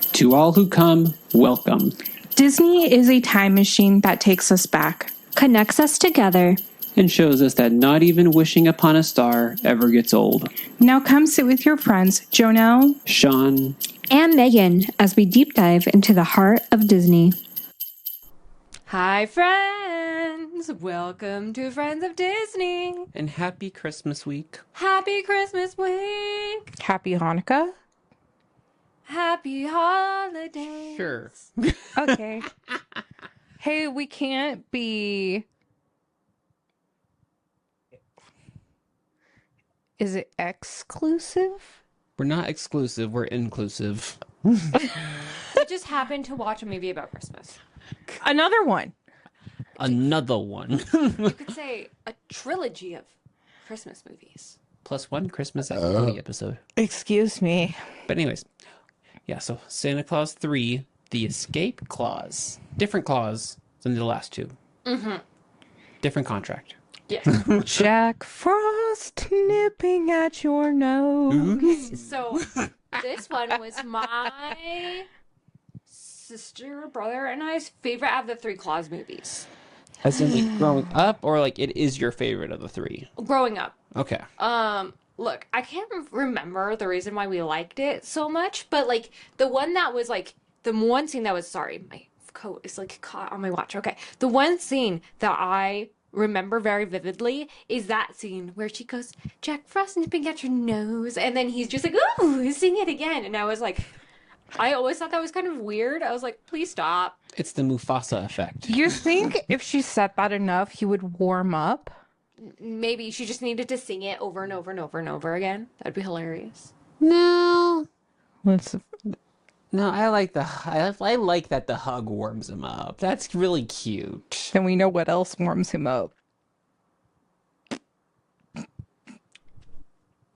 To all who come, welcome. Disney is a time machine that takes us back, connects us together, and shows us that not even wishing upon a star ever gets old. Now come sit with your friends, Jonelle, Sean, and Megan as we deep dive into the heart of Disney. Hi, friends! Welcome to Friends of Disney. And happy Christmas week. Happy Christmas week. Happy Hanukkah. Happy holidays. Sure. Okay. Hey, we can't be... Is it exclusive? We're not exclusive, we're inclusive. We just happened to watch a movie about Christmas. Another one. Another one. You could say a trilogy of Christmas movies. Plus one Christmas movie episode. Excuse me. But anyways, yeah, so Santa Claus 3, The Escape Clause. Different clause than the last two. Mm-hmm. Different contract. Yes. Jack Frost nipping at your nose. Okay, so this one was my sister, brother, and I's favorite out of the three Claus movies. As in, like, growing up, or like it is your favorite of the three? Growing up. Okay. Look, I can't remember the reason why we liked it so much, but like the one that was like the one scene that was my coat is like caught on my watch. Okay, the one scene that I remember very vividly is that scene where she goes, "Jack Frost nipping at your nose," and then he's just like, "Ooh, sing it again," and I was like, I always thought that was kind of weird. I was like, please stop. It's the Mufasa effect. You think if she said that enough, he would warm up? Maybe she just needed to sing it over and over and over and over again. That'd be hilarious. No. Let's... No, I like that the hug warms him up. That's really cute. Then we know what else warms him up.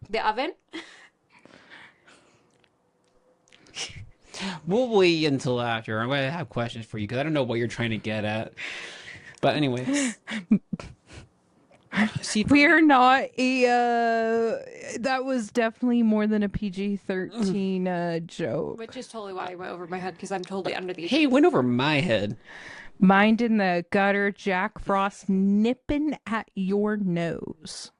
The oven? We'll wait until after. I'm going to have questions for you because I don't know what you're trying to get at. But anyways. See, we're not a... that was definitely more than a PG-13 joke. Which is totally why I went over my head because I'm totally under the... Hey, it went over my head. Mind in the gutter, Jack Frost nipping at your nose.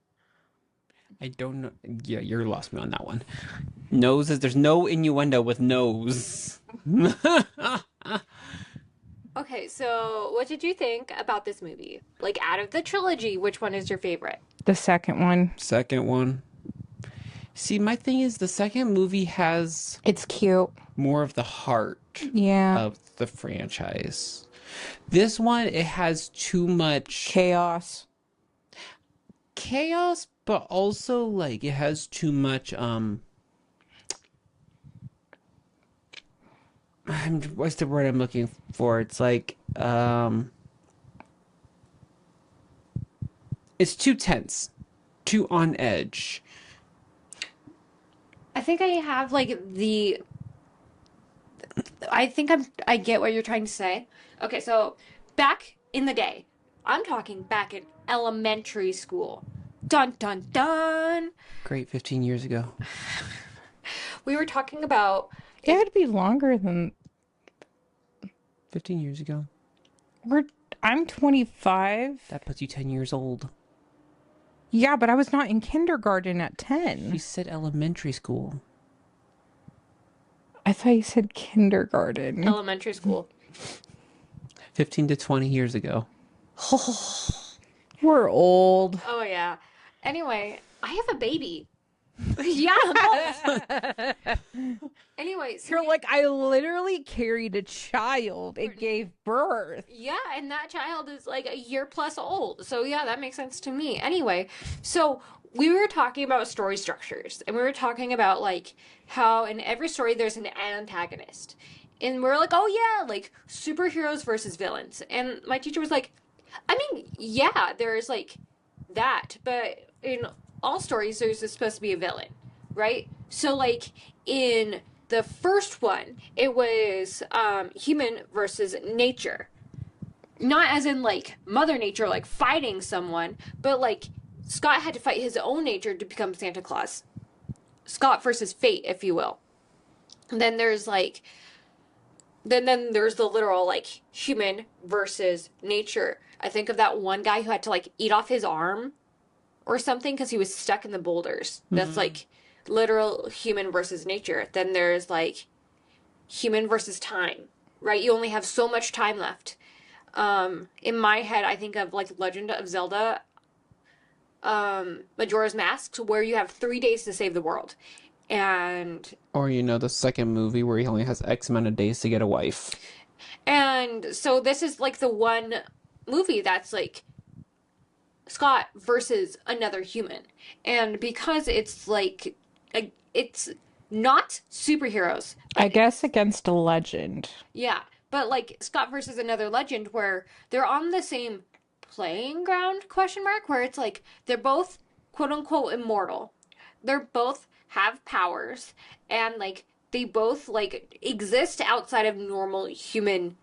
I don't know. Yeah, you're lost me on that one. Noses. There's no innuendo with nose. Okay, so what did you think about this movie? Like, out of the trilogy, which one is your favorite? The second one. Second one. See, my thing is the second movie has... It's cute. More of the heart of the franchise. This one, it has too much... Chaos. Chaos, but also, like, it has too much, what's the word I'm looking for? It's like, it's too tense, too on edge. I think I have, like, I get what you're trying to say. Okay, so back in the day, I'm talking back in elementary school. Dun, dun, dun. Great, 15 years ago. We were talking about... It had to be longer than... 15 years ago. I'm 25. That puts you 10 years old. Yeah, but I was not in kindergarten at 10. You said elementary school. I thought you said kindergarten. Elementary school. 15 to 20 years ago. We're old. Oh, yeah. Anyway, I have a baby. Yeah. Anyway, so You're like, I literally carried a child. It gave birth. yeah, and that child is like a year plus old. So yeah, that makes sense to me. Anyway, so we were talking about story structures, and we were talking about like how in every story there's an antagonist. And we're like, oh yeah, like superheroes versus villains. And my teacher was like, I mean, yeah, there's like that, but in all stories there's supposed to be a villain, right? So like in the first one, it was human versus nature. Not as in like Mother Nature like fighting someone, but like Scott had to fight his own nature to become Santa Claus. Scott versus fate, if you will. Then there's like then there's the literal like human versus nature. I think of that one guy who had to like eat off his arm or something because he was stuck in the boulders. That's like literal human versus nature. Then there's like human versus time, right? You only have so much time left. In my head, I think of like Legend of Zelda, Majora's Mask, where you have 3 days to save the world. And Or, the second movie where he only has X amount of days to get a wife. and so this is like the one movie that's like Scott versus another human. And because it's like it's not superheroes. I guess against a legend. Yeah, but like Scott versus another legend where they're on the same playing ground, question mark, where it's like they're both quote unquote immortal. They're both have powers and like they both like exist outside of normal human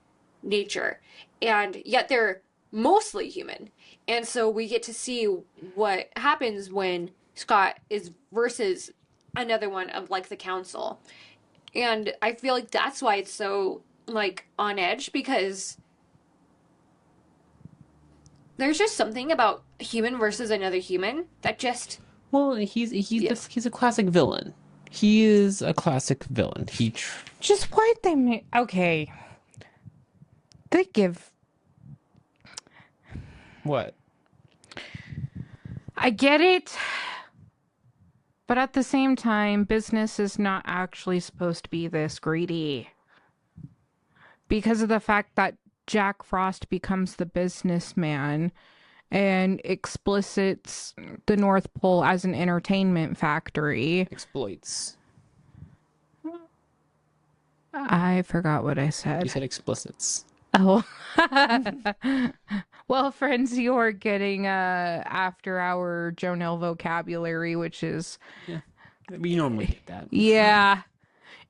nature. And yet they're mostly human. And so we get to see what happens when Scott is versus another one of like the council. And I feel like that's why it's so like on edge because there's just something about human versus another human that just Well, he's a classic villain. He is a classic villain. Just why'd they make... Okay. They give... What? I get it. But at the same time, business is not actually supposed to be this greedy. Because of the fact that Jack Frost becomes the businessman and explicits the North Pole as an entertainment factory. Exploits. I forgot what I You said. said explicits. Oh. Well, friends, you're getting after our Jonelle vocabulary, which is... Yeah. We normally get that. Yeah.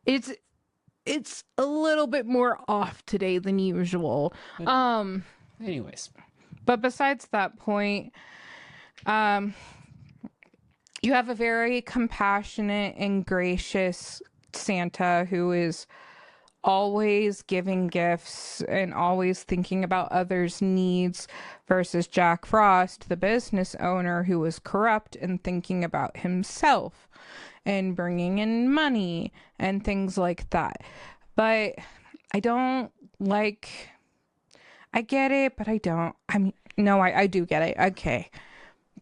It's a little bit more off today than usual. Anyways. But besides that point, you have a very compassionate and gracious Santa who is always giving gifts and always thinking about others' needs versus Jack Frost, the business owner who is corrupt and thinking about himself and bringing in money and things like that. But I don't like... I get it, but I don't. I mean, no, I do get it. Okay.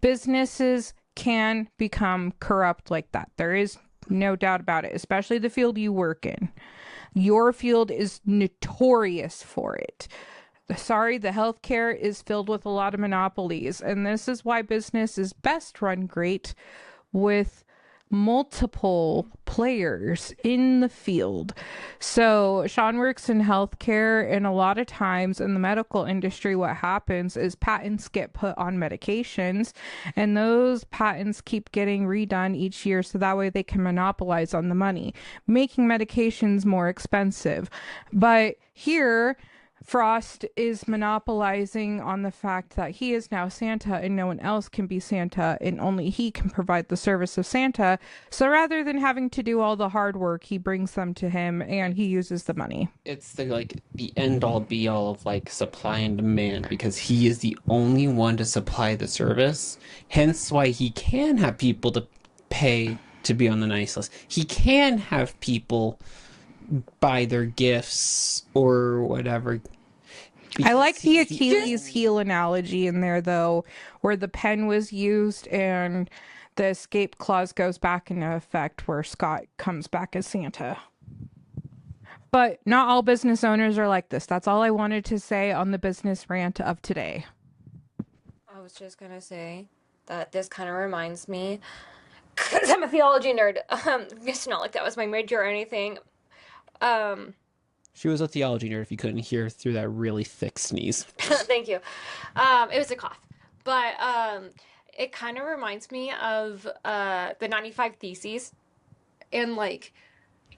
Businesses can become corrupt like that. There is no doubt about it, especially the field you work in. Your field is notorious for it. Sorry, the healthcare is filled with a lot of monopolies, and this is why business is best run great with multiple players in the field. So Sean works in healthcare, and a lot of times in the medical industry, what happens is patents get put on medications, and those patents keep getting redone each year so that way they can monopolize on the money, making medications more expensive. But here, Frost is monopolizing on the fact that he is now Santa and no one else can be Santa and only he can provide the service of Santa. So rather than having to do all the hard work, he brings them to him and he uses the money. It's the end all be all of supply and demand because he is the only one to supply the service. Hence why he can have people to pay to be on the nice list. He can have people buy their gifts or whatever. I like the Achilles heel analogy in there, though, where the pen was used and the escape clause goes back into effect where Scott comes back as Santa. But not all business owners are like this. That's all I wanted to say on the business rant of today. I was just gonna say that this kind of reminds me, because I'm a theology nerd. It's not like that was my major or anything. She was a theology nerd if you couldn't hear through that really thick sneeze. Thank you. It was a cough. But it kind of reminds me of the 95 Theses. And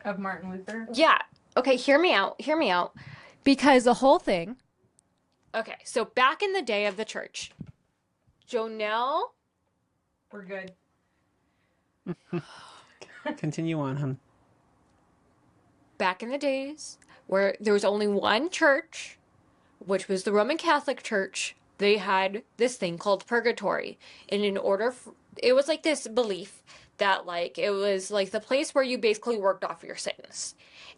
Of Martin Luther? yeah. Okay, hear me out. Hear me out. Because the whole thing... Okay, so back in the day of the church, Jonelle... We're good. Continue on, hun. back in the days where there was only one church, which was the Roman Catholic Church, they had this thing called purgatory. And it was like this belief that like it was like the place where you basically worked off your sins.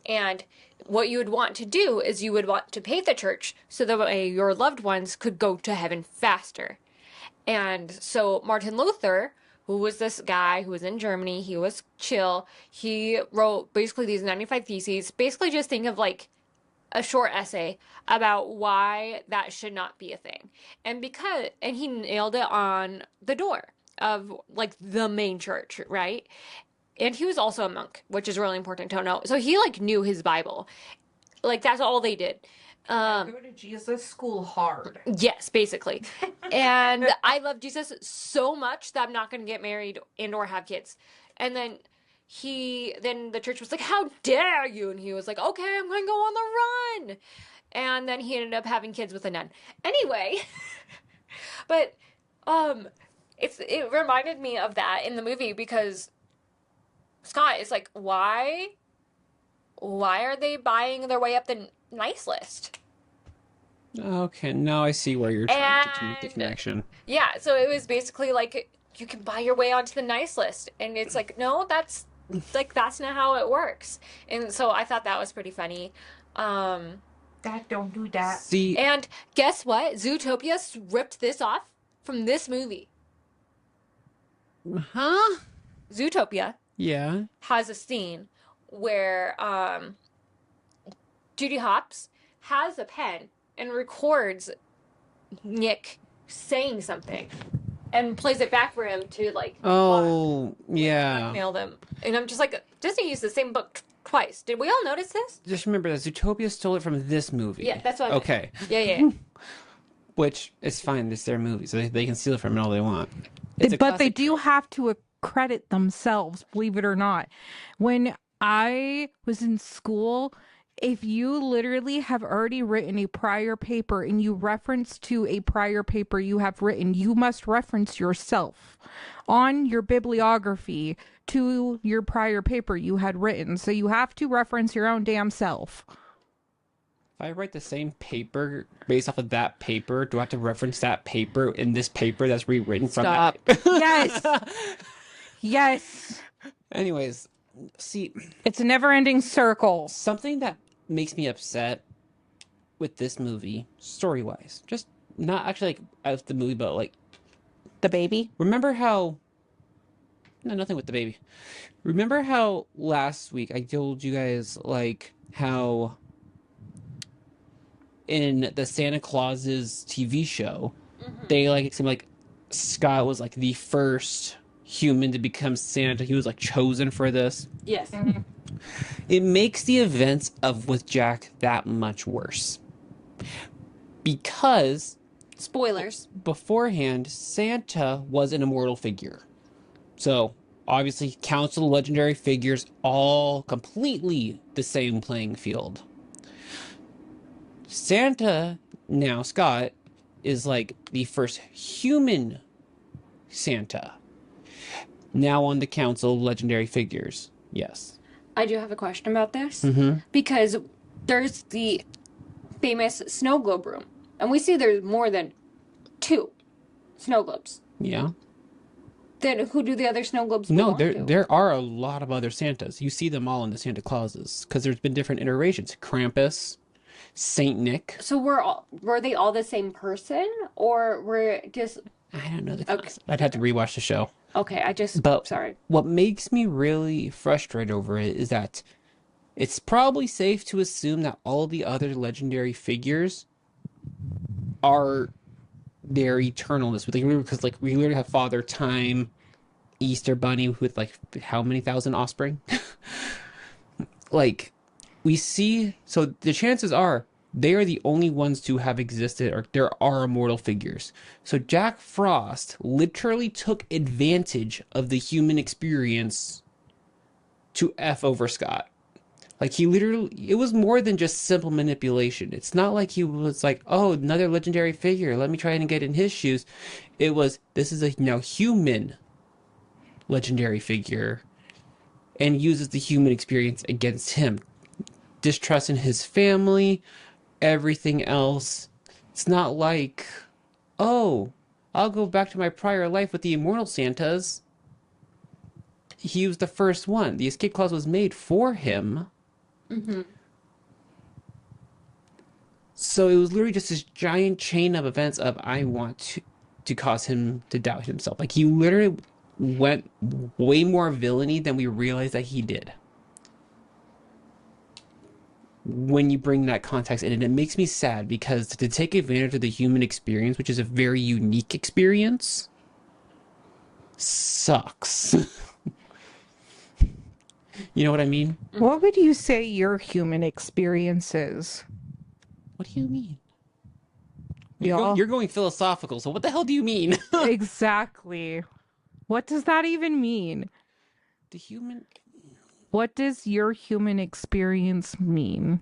And what you would want to do is you would want to pay the church so that way your loved ones could go to heaven faster. And so Martin Luther, who was this guy who was in Germany, he was chill. He wrote basically these 95 theses. Basically just think of like a short essay about why that should not be a thing. And he nailed it on the door of like the main church, right? And he was also a monk, which is really important to know. So he like knew his Bible. Like that's all they did. Go to Jesus school hard. Yes, basically. And I love Jesus so much that I'm not going to get married and or have kids. And then the church was like, how dare you? And he was like, okay, I'm going to go on the run. And then he ended up having kids with a nun. Anyway, but it reminded me of that in the movie because Scott is like, why are they buying their way up the nice list? Okay, now I see where you're trying to make the connection. Yeah, so it was basically like you can buy your way onto the nice list, and it's like no, that's not how it works. And so I thought that was pretty funny. Dad, don't do that. See, and guess what? Zootopia ripped this off from this movie. huh? Zootopia Yeah. has a scene where Judy Hopps has a pen and records Nick saying something and plays it back for him to like yeah. blackmail them. And I'm just like, Disney used the same book twice. Did we all notice this? Just remember that Zootopia stole it from this movie. Yeah, that's what I meant. Okay. Yeah. Which is fine. It's their movie, so they can steal it from it all they want. But they do have to credit themselves, believe it or not. When I was in school, if you literally have already written a prior paper and you reference to a prior paper you have written, you must reference yourself on your bibliography to your prior paper you had written. So you have to reference your own damn self. If I write the same paper based off of that paper, do I have to reference that paper in this paper that's rewritten from that? Yes. Yes. Anyways, see, It's a never-ending circle. something that makes me upset with this movie, story-wise, just not actually like as the movie, but like, The baby? remember how? No, nothing with the baby. Remember how last week I told you guys like how in the Santa Claus's TV show, they like it seemed like Scott was like the first human to become Santa. He was like chosen for this. Yes. It makes the events of with Jack that much worse. Because Spoilers. beforehand, Santa was an immortal figure. So, obviously, Council of Legendary Figures, all completely the same playing field. Santa, now Scott, is like the first human Santa. Now on the Council of Legendary Figures. Yes. I do have a question about this. Mm-hmm. Because there's the famous snow globe room. And we see there's more than 2 snow globes. Yeah. Then who do the other snow globes No, belong to? there are a lot of other Santas. You see them all in the Santa Clauses because there's been different iterations. Krampus, Saint Nick. So were they all the same person? Or were just... I don't know the concept. I'd have to rewatch the show. Okay, But sorry. what makes me really frustrated over it is that it's probably safe to assume that all the other legendary figures are their eternalness. Because like we literally have Father Time, Easter Bunny with like how many thousand offspring? Like we see, so the chances are they are the only ones to have existed, or there are immortal figures. So Jack Frost literally took advantage of the human experience to F over Scott. Like he literally, it was more than just simple manipulation. It's not like he was like, oh, another legendary figure, let me try and get in his shoes. It was, this is a now human legendary figure and uses the human experience against him. distrust in his family, everything else. It's not like, oh, I'll go back to my prior life with the immortal Santas. He was the first one. The escape clause was made for him. Mm-hmm. So it was literally just this giant chain of events of I want to cause him to doubt himself. Like he literally went way more villainy than we realized that he did. When you bring that context in, and it makes me sad because to take advantage of the human experience, which is a very unique experience, sucks. You know what I mean? What would you say your human experience is? What do you mean? Y'all- You're going philosophical, so what the hell do you mean? Exactly. What does that even mean? The human... What does your human experience mean?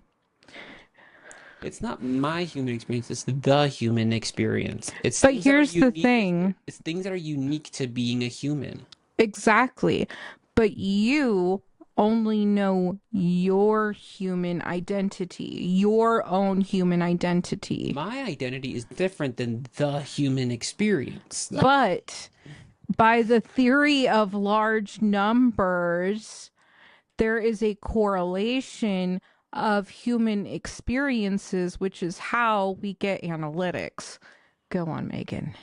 It's not my human experience, it's the human experience. It's But things that are here's the unique- thing. It's things that are unique to being a human. Exactly. But you only know your human identity, your own human identity. My identity is different than the human experience. But by the theory of large numbers, there is a correlation of human experiences, which is how we get analytics. Go on, Megan.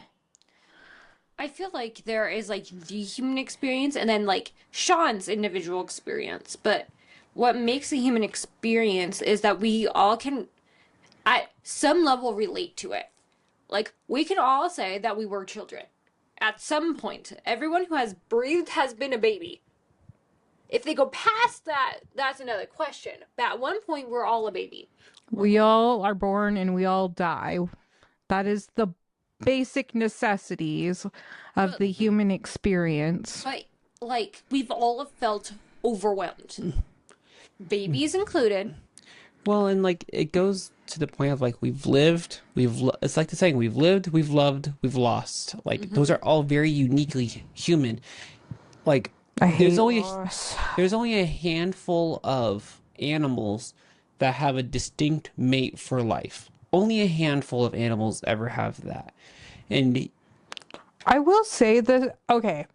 I feel like there is like the human experience and then like Sean's individual experience. But what makes a human experience is that we all can, at some level, relate to it. Like, we can all say that we were children. At some point, everyone who has breathed has been a baby. If they go past that, that's another question. But at one point, we're all a baby. We all are born and we all die. That is the basic necessities of the human experience. But, like, we've all felt overwhelmed. Babies included. Well, and like it goes to the point of like we've lived, it's like the saying, we've lived, we've loved, we've lost. Like those are all very uniquely human. Like I hate there's only a handful of animals that have a distinct mate for life. Only a handful of animals ever have that. And I will say that, okay,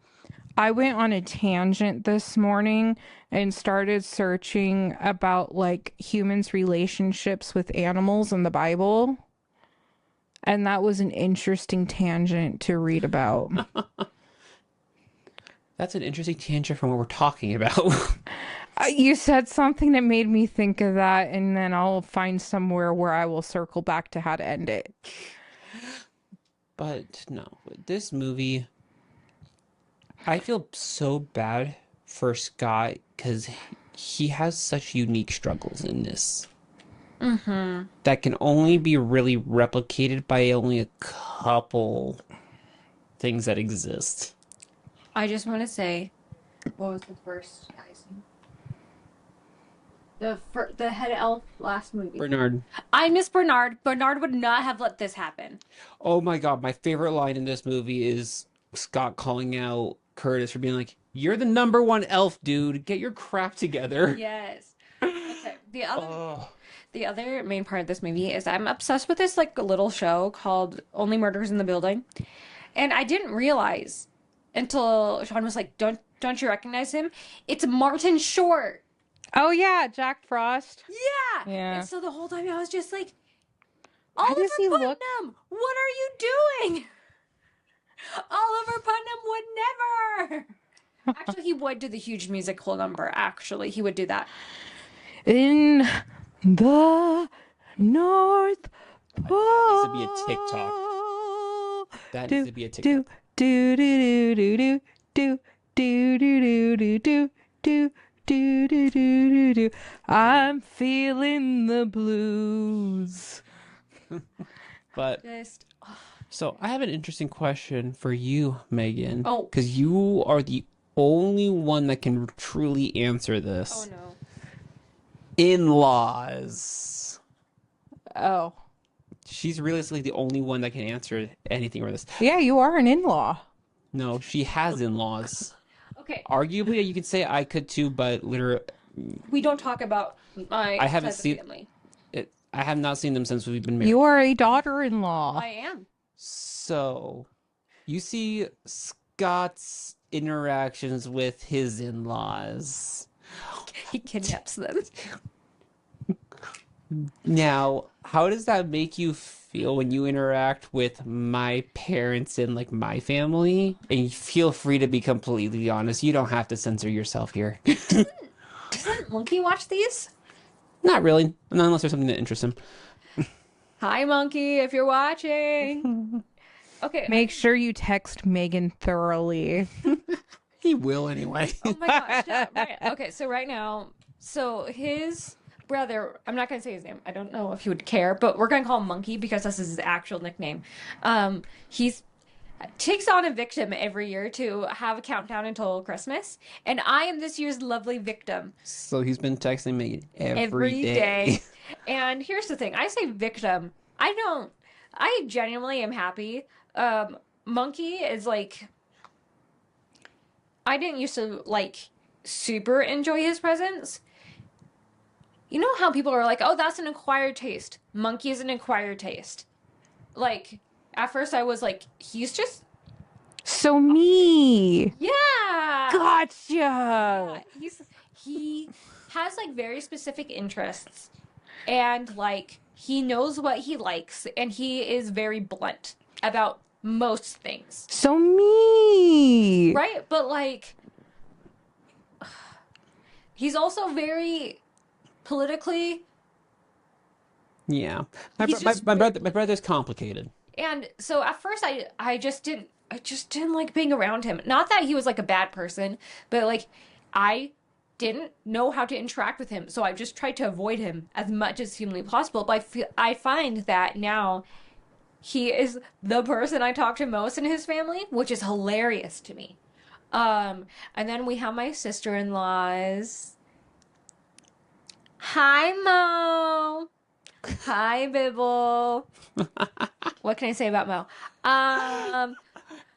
I went on a tangent this morning and started searching about like humans' relationships with animals in the Bible. And that was an interesting tangent to read about. that's an interesting tangent from what we're talking about. You said something that made me think of that, and then I'll find somewhere where I will circle back to how to end it. But no, this movie, I feel so bad for Scott because he has such unique struggles in this that can only be really replicated by only a couple things that exist. I just want to say, what was the first guy's name? The head elf last movie. Bernard. I miss Bernard. Bernard would not have let this happen. Oh my God, my favorite line in this movie is Scott calling out Curtis for being like, "You're the number one elf, dude. Get your crap together." Yes. Okay. The other main part of this movie is I'm obsessed with this like little show called Only Murders in the Building, and I didn't realize until Sean was like, "Don't you recognize him? It's Martin Short." Oh, yeah, Jack Frost. Yeah. Yeah. And so the whole time I was just like, How Oliver does he Putnam, look? what are you doing? Oliver Putnam would never. Actually, he would do the huge musical number. Actually, he would do that. In the North Pole. That needs to be a TikTok. That needs to be a Do, TikTok. do, do, do, do, do, do, do, do, do, do, do. Do, do, do, do, do. I'm feeling the blues. But Just, so I have an interesting question for you, Megan. Oh. Because you are the only one that can truly answer this. oh no. In-laws. Oh. She's realistically the only one that can answer anything with this. Yeah, you are an in-law. No, she has in-laws. Okay. Arguably, you could say I could too, but literally, We don't talk about my I haven't side of the seen family. it. I have not seen them since we've been married. You are a daughter-in-law. I am. So, you see Scott's interactions with his in-laws. He kidnaps them. Now, how does that make you feel when you interact with my parents and like my family? And you feel free to be completely honest. You don't have to censor yourself here. Doesn't Monkey watch these? Not really, not unless there's something that interests him. Hi, Monkey, if you're watching. Okay. Make sure you text Megan thoroughly. He will anyway. Oh my gosh. Yeah, right. Okay, so right now, his brother, I'm not going to say his name. I don't know if he would care, but we're going to call him Monkey because this is his actual nickname. He's takes on a victim every year to have a countdown until Christmas, and I am this year's lovely victim. So he's been texting me Every day. And here's the thing. I say victim. I genuinely am happy. Monkey is like, I didn't used to like super enjoy his presence. You know how people are like, oh, that's an acquired taste. Monkey is an acquired taste. Like, at first I was like, he's just... So me. Yeah! Gotcha. Yeah, he has, like, very specific interests. And, like, he knows what he likes. And he is very blunt about most things. So me. Right? But, like... He's also very... politically, Yeah, He's just- my brother's complicated. and so at first I just didn't like being around him. Not that he was like a bad person, but like I didn't know how to interact with him, so I just tried to avoid him as much as humanly possible. But I find that now he is the person I talk to most in his family, which is hilarious to me. And then we have my sister-in-laws. Hi, Mo. Hi, Bibble. What can I say about Mo?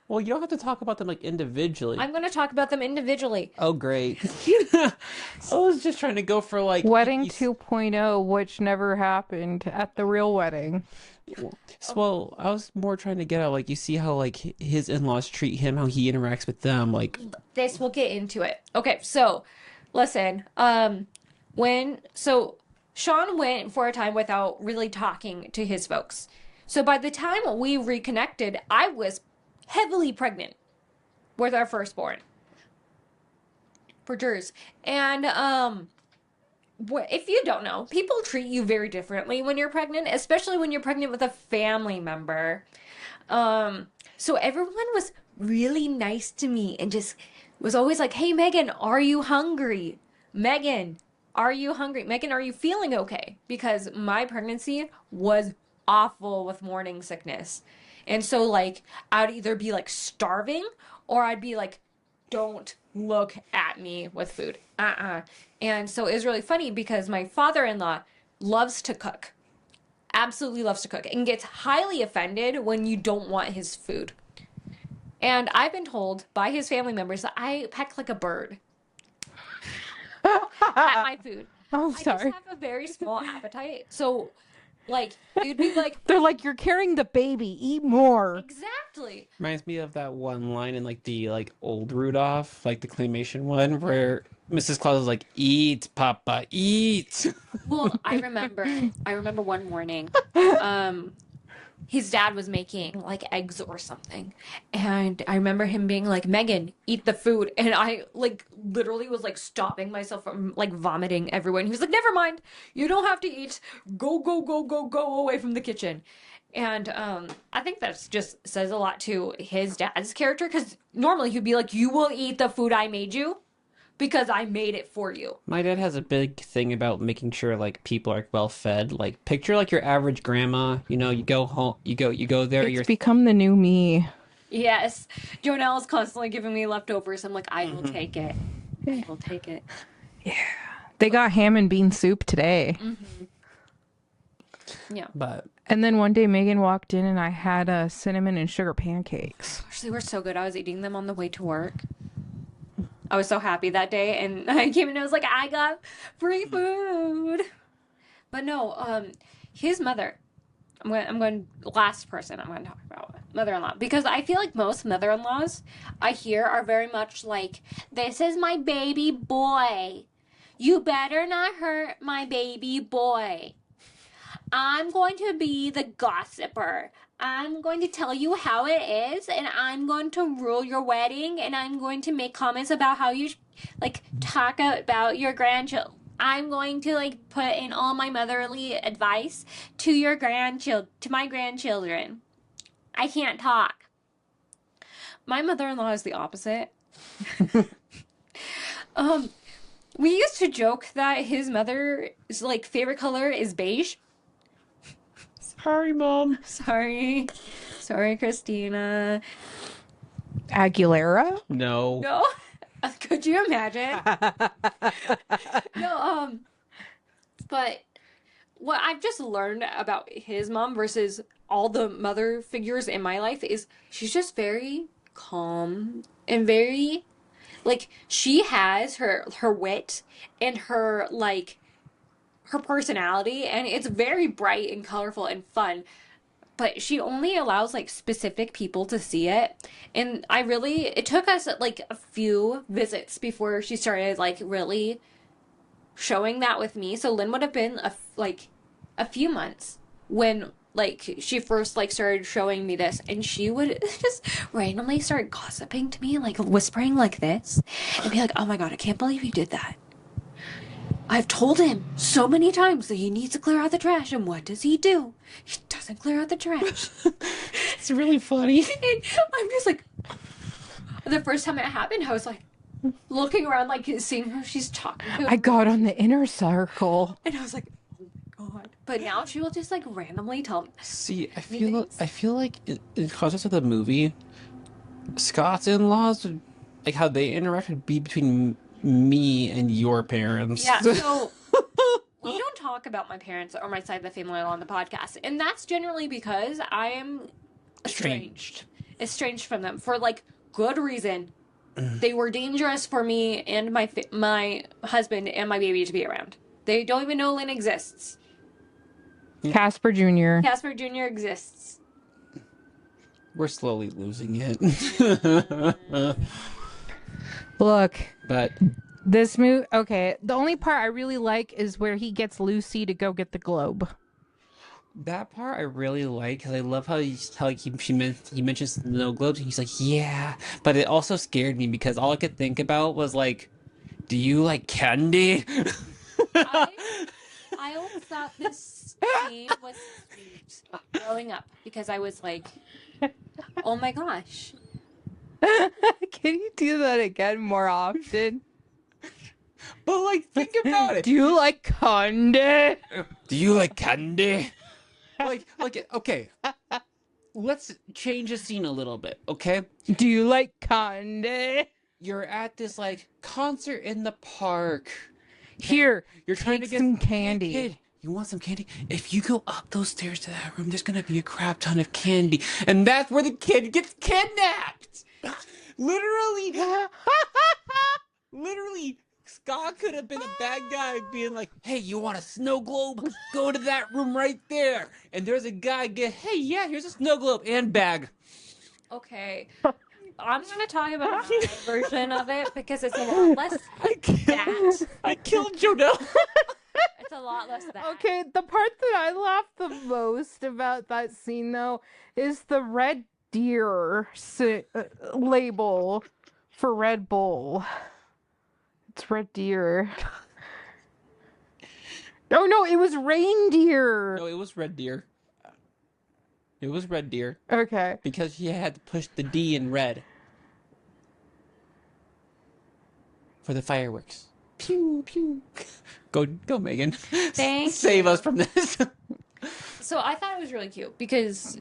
Well, you don't have to talk about them like individually. I'm going to talk about them individually. Oh, great. I was just trying to go for like Wedding 2.0, which never happened at the real wedding. Well, I was more trying to get at like you see how like his in-laws treat him, how he interacts with them, like This, we'll get into it. Okay, so listen. Sean went for a time without really talking to his folks. So by the time we reconnected, I was heavily pregnant with our firstborn. For Jers. And, if you don't know, people treat you very differently when you're pregnant, especially when you're pregnant with a family member. So everyone was really nice to me and just was always like, hey, Megan, are you hungry? Megan, are you hungry? Megan, are you feeling okay? Because my pregnancy was awful with morning sickness. And so, like, I'd either be, like, starving or I'd be, like, don't look at me with food. And so it was really funny because my father-in-law loves to cook. Absolutely loves to cook. And gets highly offended when you don't want his food. And I've been told by his family members that I peck like a bird. At my food. Oh, I sorry. just have a very small appetite. So, like, you'd be like, They're like, you're carrying the baby. Eat more. exactly. reminds me of that one line in like the like old Rudolph, like the claymation one, where Mrs. Claus is like, "Eat, Papa, eat." Well, I remember one morning, his dad was making like eggs or something. And I remember him being like, Megan, eat the food. And I like literally was like stopping myself from like vomiting everywhere. And he was like, never mind. You don't have to eat. Go, go, go, go, go away from the kitchen. And I think that just says a lot to his dad's character. Because normally he'd be like, you will eat the food I made you because I made it for you. My dad has a big thing about making sure like people are well fed. Like picture like your average grandma. You know, you go home, you go there. It's become the new me. Yes. Jonelle is constantly giving me leftovers. I'm like, I will take it. I will take it. They got ham and bean soup today. Yeah. But And then one day Megan walked in and I had cinnamon and sugar pancakes. Gosh, they were so good. I was eating them on the way to work. I was so happy that day, and I came and I was like, I got free food. But no, his mother. I'm going last person I'm going to talk about, mother-in-law, because I feel like most mother-in-laws I hear are very much like, this is my baby boy. You better not hurt my baby boy. I'm going to be the gossiper. I'm going to tell you how it is, and I'm going to rule your wedding, and I'm going to make comments about how you, talk about your grandchildren. I'm going to, put in all my motherly advice to my grandchildren. I can't talk. My mother-in-law is the opposite. We used to joke that his mother's, favorite color is beige. Sorry, Mom. Sorry, Christina. Aguilera? No. No? Could you imagine? No, but what I've just learned about his mom versus all the mother figures in my life is she's just very calm and very, she has her wit and her, her personality, and it's very bright and colorful and fun. But she only allows, specific people to see it. And it took us, a few visits before she started, really showing that with me. So Lynn would have been, a few months when, she first, started showing me this. And she would just randomly start gossiping to me, whispering like this. And be like, oh my God, I can't believe you did that. I've told him so many times that he needs to clear out the trash, and what does he do? He doesn't clear out the trash. It's really funny. And I'm just the first time it happened, I was looking around, seeing who she's talking to. I got on the inner circle. And I was like, oh God. But now she will just randomly tell me. See, I feel like in context of the movie, Scott's in-laws, how they interact would be between me and your parents. Yeah, so we don't talk about my parents or my side of the family on the podcast. And that's generally because I am estranged from them for good reason. They were dangerous for me and my husband and my baby to be around. They don't even know Lynn exists. Casper Jr. Casper Jr. exists. We're slowly losing it. Look, But this movie, okay, the only part I really like is where he gets Lucy to go get the globe. that part I really like, because I love how he mentions the snow globes, and he's like, yeah. But it also scared me, because all I could think about was do you like candy? I always thought this scene was sweet growing up, because I was oh my gosh. Can you do that again more often? But think about it. Do you like candy? Do you like candy? Okay. Let's change the scene a little bit, okay? Do you like candy? You're at this concert in the park. Here, You're trying to get some candy. Kid, you want some candy? If you go up those stairs to that room, there's gonna be a crap ton of candy, and that's where the kid gets kidnapped. Literally, Scott could have been a bad guy, being like, "Hey, you want a snow globe? Go to that room right there." And there's a guy "Hey, yeah, here's a snow globe and bag." Okay. I'm going to talk about my version of it, because it's a lot less that. I killed Jodelle. It's a lot less that. Okay, the part that I laughed the most about that scene, though, is the Red Deer label for Red Bull. It's Red Deer. Oh, no, it was reindeer. No, it was Red Deer. It was Red Deer. Okay. Because he had to push the D in red. For the fireworks. Pew, pew. Go, Megan. Thank Save us from this. So I thought it was really cute, because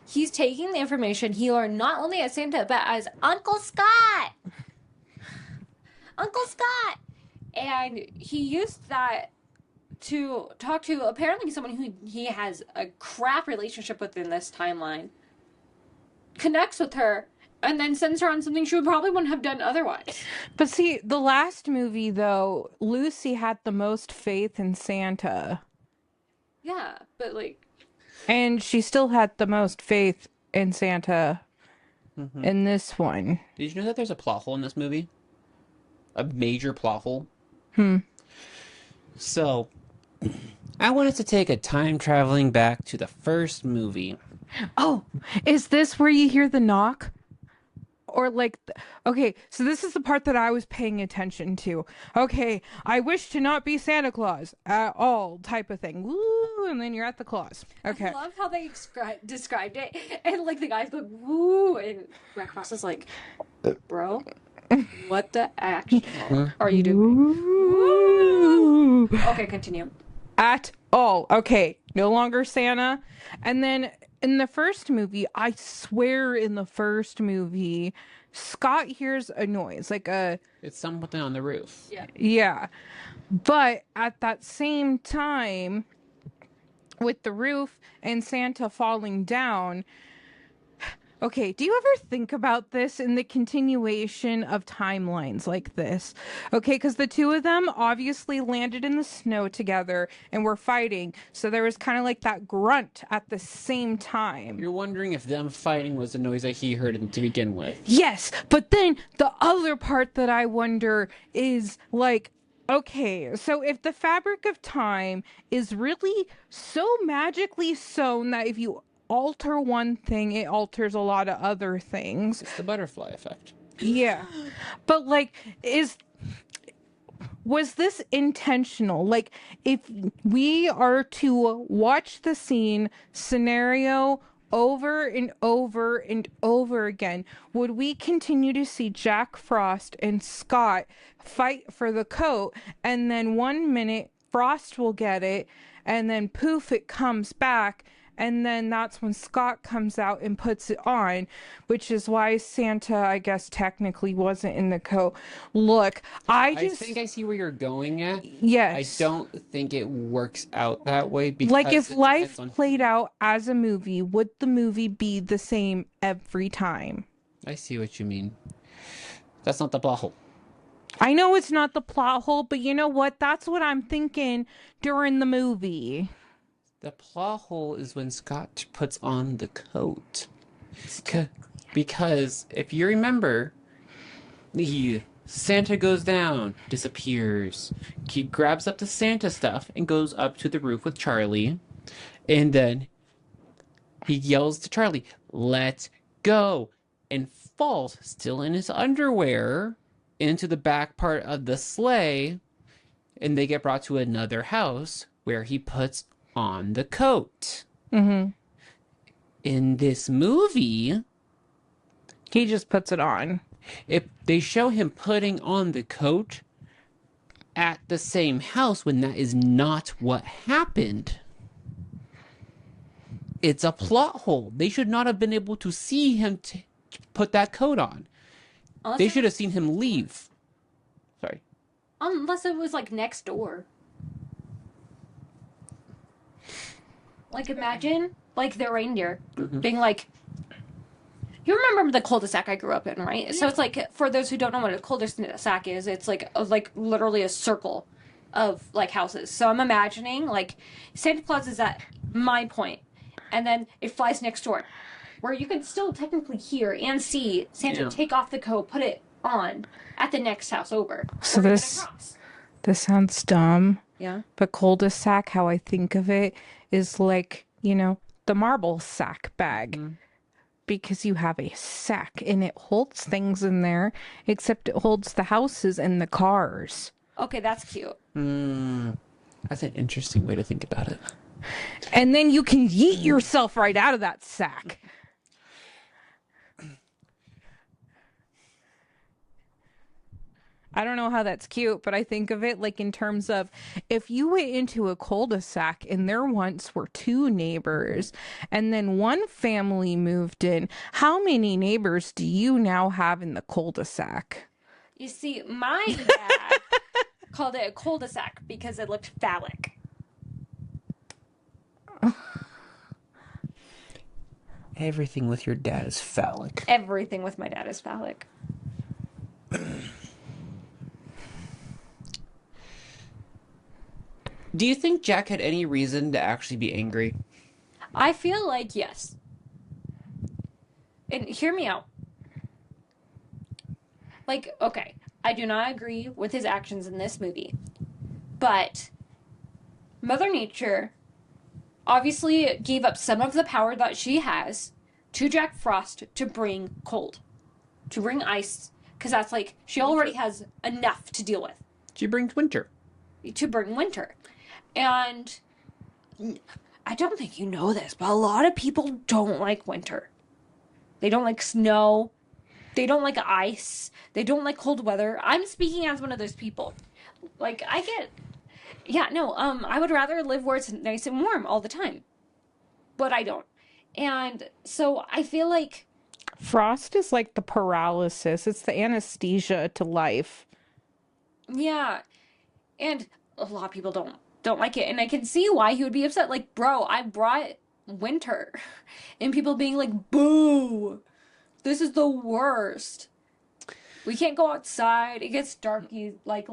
he's taking the information he learned not only at Santa, but as Uncle Scott. Uncle Scott. And he used that to talk to apparently someone who he has a crap relationship with in this timeline, connects with her, and then sends her on something she would probably wouldn't have done otherwise. But see, the last movie, though, Lucy had the most faith in Santa. Yeah, but like... And she still had the most faith in Santa in this one. Did you know that there's a plot hole in this movie? A major plot hole? So, I wanted to take a time traveling back to the first movie. Oh, is this where you hear the knock? Or like, okay, so this is the part that I was paying attention to. Okay, I wish to not be Santa Claus at all, type of thing. Woo, and then you're at the Claus. Okay. I love how they described it, and like the guy's going woo, and Rick Ross is like, bro, what the actual are you doing? Woo. Okay, continue. At all. Okay, no longer Santa. And then in the first movie, I swear in the first movie, Scott hears a noise, like a... It's something on the roof. Yeah. Yeah. But at that same time, with the roof and Santa falling down... Okay, do you ever think about this in the continuation of timelines like this? Okay, because the two of them obviously landed in the snow together and were fighting, so there was kind of like that grunt at the same time. You're wondering if them fighting was the noise that he heard to begin with. Yes, but then the other part that I wonder is like, okay, so if the fabric of time is really so magically sewn that if you alter one thing, it alters a lot of other things. It's the butterfly effect. Yeah. But like, was this intentional? Like, if we are to watch the scene scenario over and over and over again, would we continue to see Jack Frost and Scott fight for the coat, and then 1 minute Frost will get it, and then poof, it comes back, and then that's when Scott comes out and puts it on, which is why Santa, I guess, technically wasn't in the coat. Look, I think I see where you're going at. Yes. I don't think it works out that way. Because like, if life played out as a movie, would the movie be the same every time? I see what you mean. That's not the plot hole. I know it's not the plot hole, but you know what? That's what I'm thinking during the movie. The plot hole is when Scott puts on the coat. Because if you remember, Santa goes down, disappears. He grabs up the Santa stuff and goes up to the roof with Charlie. And then he yells to Charlie, "Let go!" and falls, still in his underwear, into the back part of the sleigh. And they get brought to another house where he puts on the coat. Mm-hmm. In this movie, he just puts it on. If they show him putting on the coat at the same house when that is not what happened, it's a plot hole. They should not have been able to see him put that coat on. They should have seen him leave. Sorry. Unless it was like next door. Like, imagine, like, the reindeer being like, you remember the cul-de-sac I grew up in, right? Yeah. So it's like, for those who don't know what a cul-de-sac is, it's like literally a circle of, like, houses. So I'm imagining, like, Santa Claus is at my point, and then it flies next door, where you can still technically hear and see Santa take off the coat, put it on at the next house over. So this sounds dumb. Yeah. But cul-de-sac, how I think of it, is like, you know, the marble sack bag. Mm. Because you have a sack and it holds things in there, except it holds the houses and the cars. Okay, that's cute. That's an interesting way to think about it. And then you can yeet yourself right out of that sack. I don't know how that's cute, but I think of it like in terms of if you went into a cul-de-sac and there once were two neighbors and then one family moved in, how many neighbors do you now have in the cul-de-sac? You see, my dad called it a cul-de-sac because it looked phallic. Everything with your dad is phallic. Everything with my dad is phallic. Do you think Jack had any reason to actually be angry? I feel like yes. And hear me out. Like, okay, I do not agree with his actions in this movie. But Mother Nature obviously gave up some of the power that she has to Jack Frost to bring cold, to bring ice, because that's like, she already has enough to deal with. She brings winter. To bring winter. And I don't think you know this, but a lot of people don't like winter. They don't like snow. They don't like ice. They don't like cold weather. I'm speaking as one of those people. Like, I get... Yeah, no, I would rather live where it's nice and warm all the time. But I don't. And so I feel like... Frost is like the paralysis. It's the anesthesia to life. Yeah. And a lot of people don't like it. And I can see why he would be upset. Like, bro, I brought winter. And people being like, boo! This is the worst. We can't go outside. It gets darky, like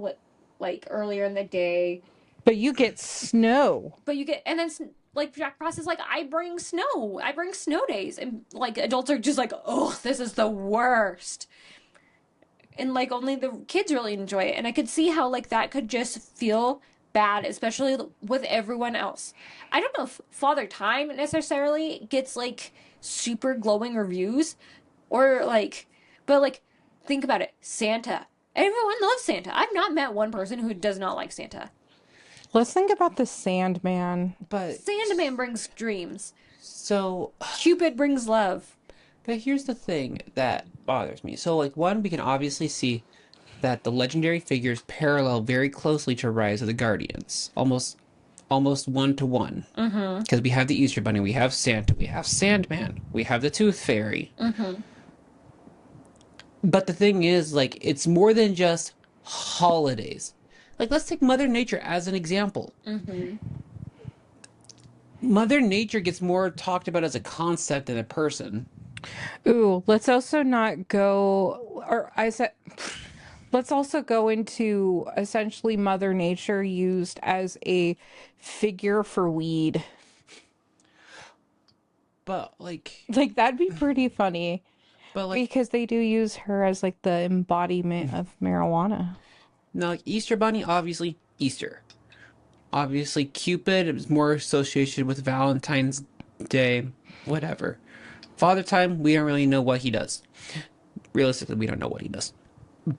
earlier in the day. But you get snow. But you get, and then like Jack Frost is like, I bring snow. I bring snow days, and like adults are just like, oh, this is the worst. And like only the kids really enjoy it, and I could see how like that could just feel bad, especially with everyone else. I don't know if Father Time necessarily gets like super glowing reviews, or like, but like think about it, Santa. Everyone loves Santa. I've not met one person who does not like Santa. Let's think about the Sandman. But Sandman brings dreams. so, Cupid brings love. but here's the thing that bothers me. So, like, one, we can obviously see that the legendary figures parallel very closely to Rise of the Guardians, almost 1-to-1. Because we have the Easter Bunny, we have Santa, we have Sandman, we have the Tooth Fairy. But the thing is, like, it's more than just holidays. Like, let's take Mother Nature as an example. Mother Nature gets more talked about as a concept than a person. Ooh, let's also not go, or I said, let's also go into essentially Mother Nature used as a figure for weed. But, like, Like, that'd be pretty funny. like, Because they do use her as like the embodiment of marijuana. now, like, Easter Bunny, obviously, Easter. Obviously, Cupid is more associated with Valentine's Day, whatever. Father Time, we don't really know what he does. Realistically, we don't know what he does.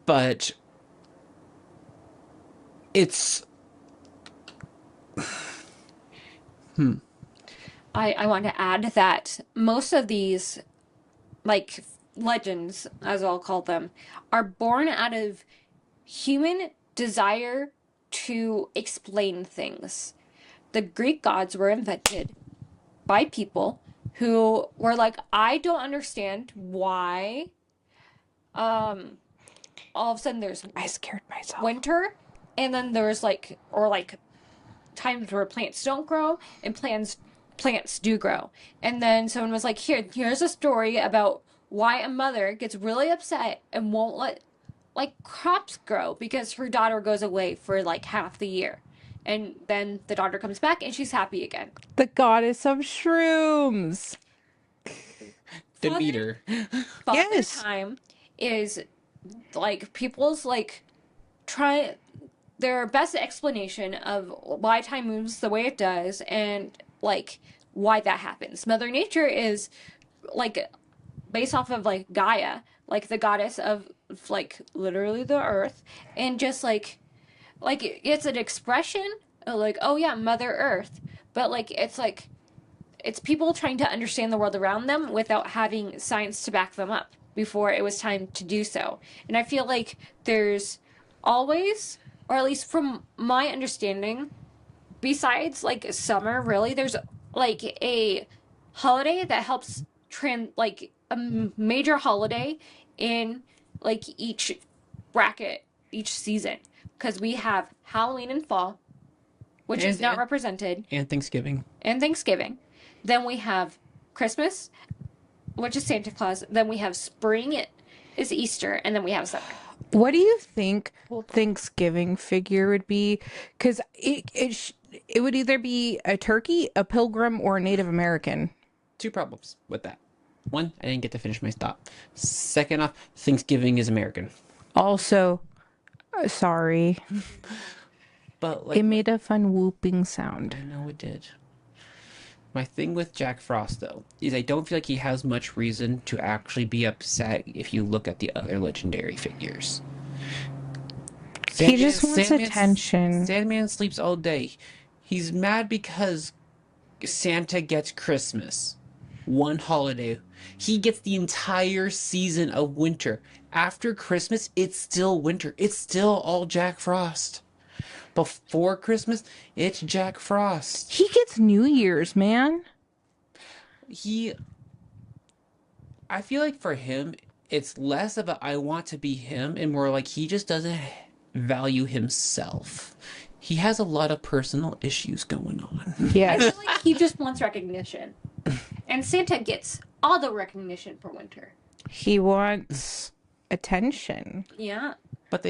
But it's... I want to add that most of these, like, legends, as I'll call them, are born out of human desire to explain things. The Greek gods were invented by people who were like, I don't understand why all of a sudden there's I scared myself. winter, and then there's like, or like times where plants don't grow and plants do grow. And then someone was like, here's a story about why a mother gets really upset and won't let like crops grow because her daughter goes away for like half the year. And then the daughter comes back and she's happy again. The goddess of shrooms. Demeter. Father Yes. Time is like people's like their best explanation of why time moves the way it does and like why that happens. Mother Nature is like based off of like Gaia, like the goddess of like literally the earth, and just like it's an expression of like, oh yeah, Mother Earth, but like it's people trying to understand the world around them without having science to back them up before it was time to do so. And I feel like there's always, or at least from my understanding, besides like summer, really, there's like a holiday that helps like a major holiday in like each bracket, each season. Because we have Halloween in fall, which is not represented. And Thanksgiving. And Thanksgiving. Then we have Christmas, which is Santa Claus. Then we have spring is Easter, and then we have summer. What do you think Thanksgiving figure would be? Because it would either be a turkey, a pilgrim, or a Native American. 2 problems with that. 1, I didn't get to finish my thought. Second off, Thanksgiving is American. Also, sorry. But like, It made a fun whooping sound. I know it did. My thing with Jack Frost, though, is I don't feel like he has much reason to actually be upset if you look at the other legendary figures. He just wants attention. Sandman sleeps all day. He's mad because Santa gets Christmas. One holiday. He gets the entire season of winter. After Christmas, it's still winter. It's still all Jack Frost. Before Christmas, it's Jack Frost. He gets New Year's, man. I feel like for him, it's less of a I want to be him and more like he just doesn't value himself. He has a lot of personal issues going on. I Yes. feel like he just wants recognition. And Santa gets all the recognition for winter. He wants attention. Yeah. But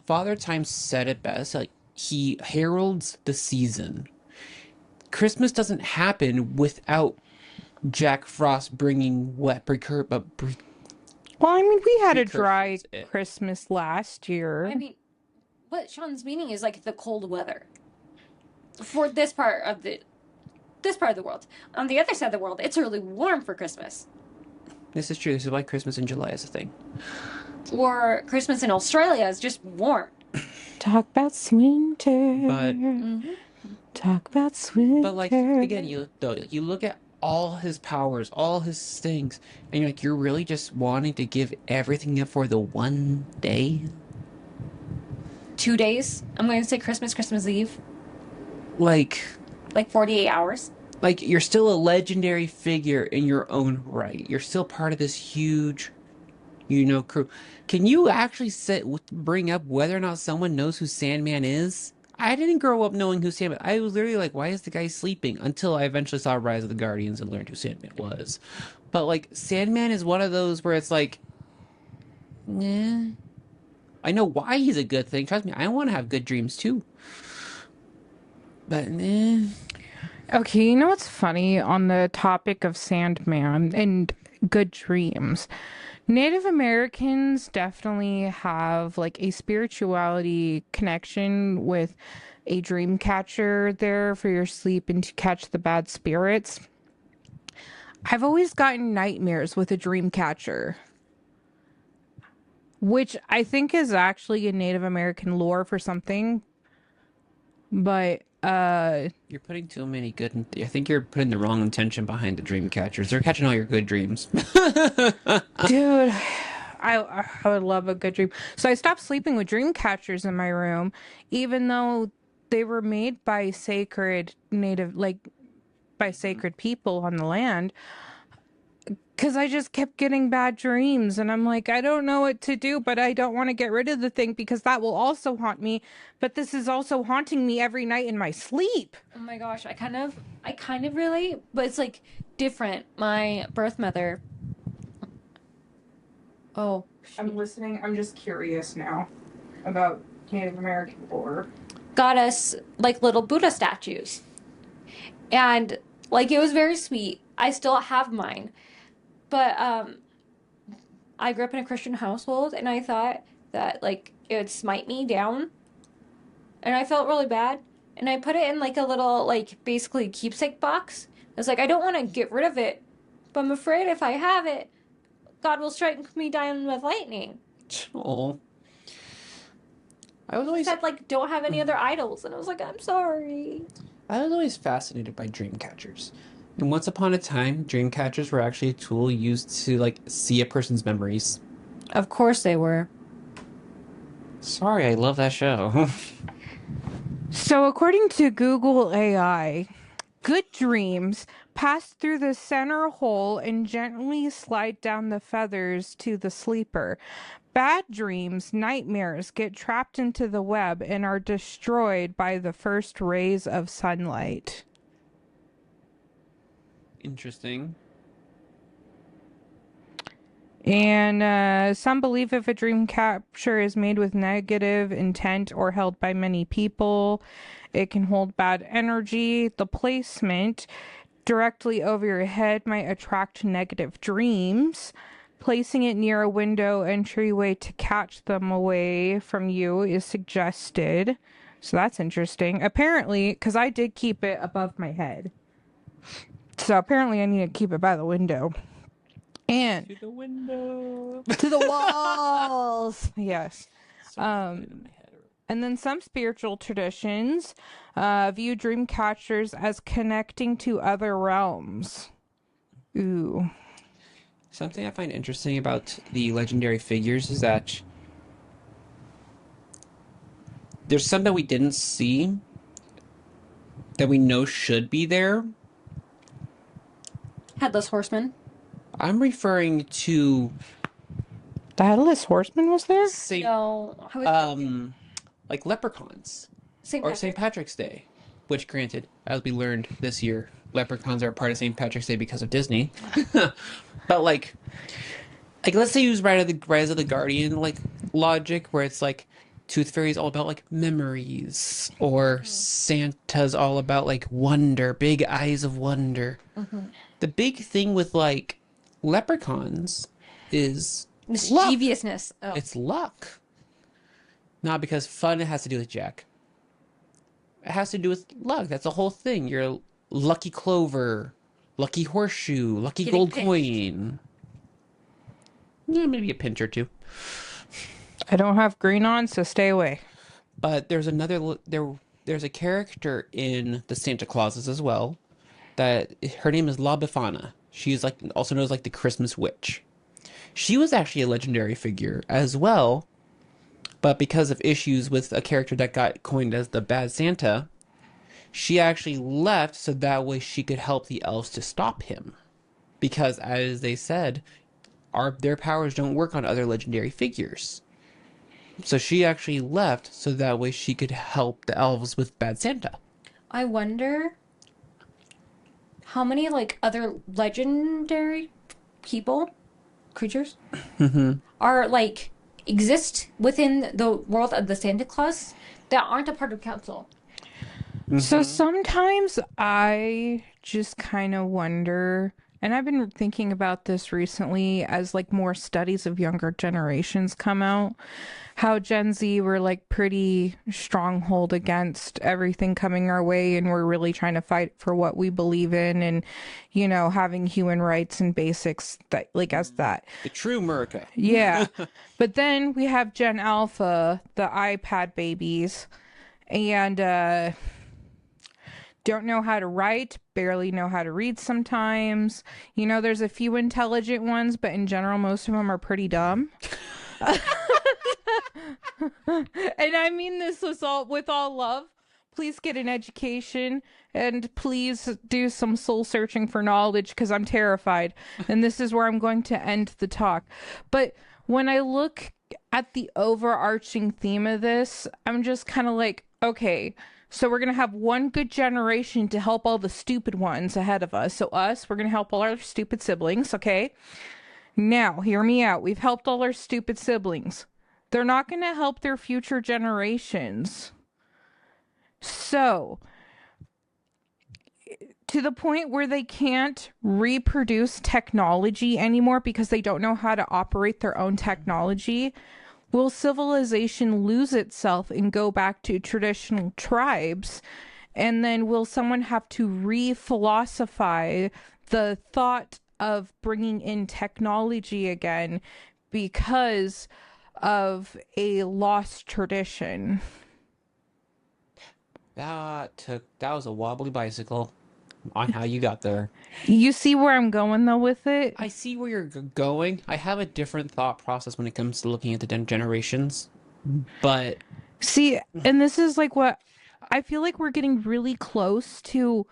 Father Time said it best. Like, he heralds the season. Christmas doesn't happen without Jack Frost bringing wet Well, I mean, we had a dry Precursors. Christmas last year. I mean, what Sean's meaning is like the cold weather for this part of the world. On the other side of the world, it's really warm for Christmas. This is true. This is why Christmas in July is a thing. Or Christmas in Australia is just warm. Talk about winter. But Talk about winter. But like again, you look at all his powers, all his things, and you're like, you're really just wanting to give everything up for the one day? 2 days. I'm going to say Christmas Eve. Like 48 hours. Like, you're still a legendary figure in your own right. You're still part of this huge, crew. Can you actually bring up whether or not someone knows who Sandman is? I didn't grow up knowing who Sandman. I was literally like, why is the guy sleeping? Until I eventually saw Rise of the Guardians and learned who Sandman was. But like, Sandman is one of those where it's like, nah. I know why he's a good thing. Trust me, I want to have good dreams too. But nah. Okay, you know what's funny on the topic of Sandman and good dreams? Native Americans definitely have like a spirituality connection with a dream catcher there for your sleep and to catch the bad spirits. I've always gotten nightmares with a dream catcher, which I think is actually a Native American lore for something. But you're putting too many good. I think you're putting the wrong intention behind the dream catchers. They're catching all your good dreams. dude, I would love a good dream. So I stopped sleeping with dream catchers in my room, even though they were made by sacred people on the land. Because I just kept getting bad dreams, and I'm like, I don't know what to do, but I don't want to get rid of the thing because that will also haunt me. But this is also haunting me every night in my sleep. Oh my gosh, I kind of relate, but it's like different. My birth mother. Oh, I'm listening. I'm just curious now about Native American lore. got us like little Buddha statues, and like it was very sweet. I still have mine. But I grew up in a Christian household, and I thought that like it would smite me down, and I felt really bad. And I put it in like a little like basically keepsake box. I was like, I don't want to get rid of it, but I'm afraid if I have it, God will strike me down with lightning. Oh, I was He always said like don't have any other idols, and I was like, I'm sorry. I was always fascinated by dream catchers. And once upon a time, dream catchers were actually a tool used to like see a person's memories. Of course they were. Sorry, I love that show. So according to Google AI, good dreams pass through the center hole and gently slide down the feathers to the sleeper. Bad dreams, nightmares, get trapped into the web and are destroyed by the first rays of sunlight. Interesting. And some believe if a dream capture is made with negative intent or held by many people, it can hold bad energy. The placement directly over your head might attract negative dreams. Placing it near a window entryway to catch them away from you is suggested. So that's interesting. Apparently, because I did keep it above my head. So apparently I need to keep it by the window. And To the window. to the walls. Yes. Sorry, put it in my head. And then some spiritual traditions view dream catchers as connecting to other realms. Ooh. Something I find interesting about the legendary figures is that there's some that we didn't see that we know should be there. Headless Horseman. I'm referring to The Headless Horseman was there? Saint, No. I was like leprechauns St. or Patrick. St. Patrick's Day, which, granted, as we learned this year, leprechauns are a part of St. Patrick's Day because of Disney. But like let's say use Rise of the Guardian like logic, where it's like Tooth Fairy's all about like memories, or Santa's all about like wonder, big eyes of wonder. The big thing with like leprechauns is Mischievousness. Oh. it's luck. Not because fun has to do with Jack. It has to do with luck. That's the whole thing. You're lucky clover, lucky horseshoe, lucky Getting gold pinched. coin. Yeah, maybe a pinch or two. I don't have green on, so stay away. But there's there's a character in the Santa Clauses as well. That her name is La Befana. She's like also known as like the Christmas Witch. She was actually a legendary figure as well, but because of issues with a character that got coined as the Bad Santa, she actually left so that way she could help the elves to stop him. Because as they said, their powers don't work on other legendary figures. So she actually left so that way she could help the elves with Bad Santa. I wonder how many like other legendary creatures are like exist within the world of the Santa Claus that aren't a part of council. So sometimes I just kind of wonder, and I've been thinking about this recently as like more studies of younger generations come out, how Gen Z were like pretty stronghold against everything coming our way, and we're really trying to fight for what we believe in, and you know, having human rights and basics that like as that. The true America. Yeah. But then we have Gen Alpha, the iPad babies, and don't know how to write, barely know how to read sometimes. You know, there's a few intelligent ones, but in general, most of them are pretty dumb. And I mean this with all love. Please get an education and please do some soul searching for knowledge, because I'm terrified. And this is where I'm going to end the talk. But when I look at the overarching theme of this, I'm just kind of like, okay, so we're going to have one good generation to help all the stupid ones ahead of us. So we're going to help all our stupid siblings, okay? Now, hear me out. We've helped all our stupid siblings. They're not going to help their future generations. So, to the point where they can't reproduce technology anymore because they don't know how to operate their own technology, will civilization lose itself and go back to traditional tribes? And then will someone have to re-philosophize the thought of bringing in technology again because of a lost tradition? That was a wobbly bicycle on how you got there. You see where I'm going though with it? I see where you're going. I have a different thought process when it comes to looking at the generations, but See, and this is like what I feel like we're getting really close to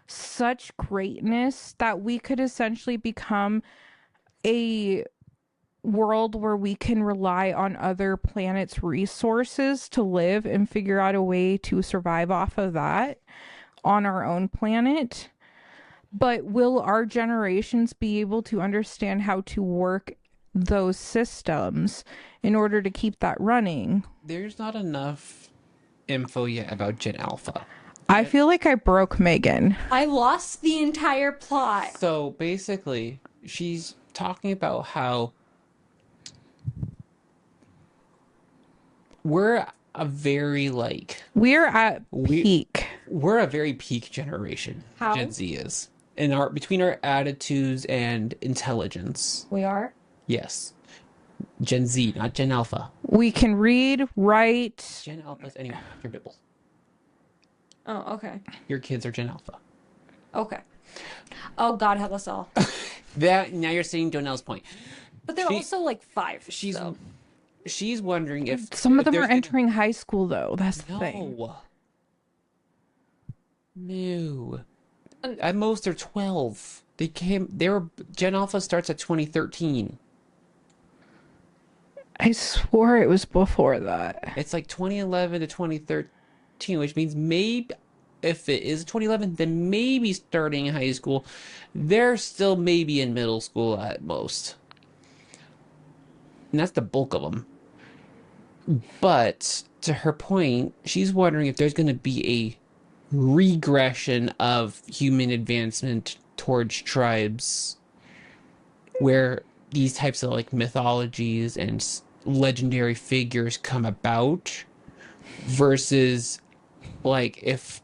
such greatness that we could essentially become a world where we can rely on other planets' resources to live and figure out a way to survive off of that on our own planet. But will our generations be able to understand how to work those systems in order to keep that running. There's not enough info yet about Gen Alpha. I feel like I broke Megan. I lost the entire plot. So basically, she's talking about how we're a very we're at peak. We're a very peak generation. How? Gen Z is. Between our attitudes and intelligence. We are? Yes. Gen Z, not Gen Alpha. We can read, write. Gen Alpha is anyway, your Bible. Oh, okay. Your kids are Gen Alpha. Okay. Oh, God help us all. Now you're saying Donnell's point. But they're also like 5. She's wondering if some of them there's are entering high school, though. That's the thing. No. At most, they're 12. Gen Alpha starts at 2013. I swore it was before that. It's like 2011 to 2013, which means maybe if it is 2011, then maybe starting in high school. They're still maybe in middle school at most. And that's the bulk of them. But to her point, she's wondering if there's going to be a regression of human advancement towards tribes where these types of mythologies and legendary figures come about versus if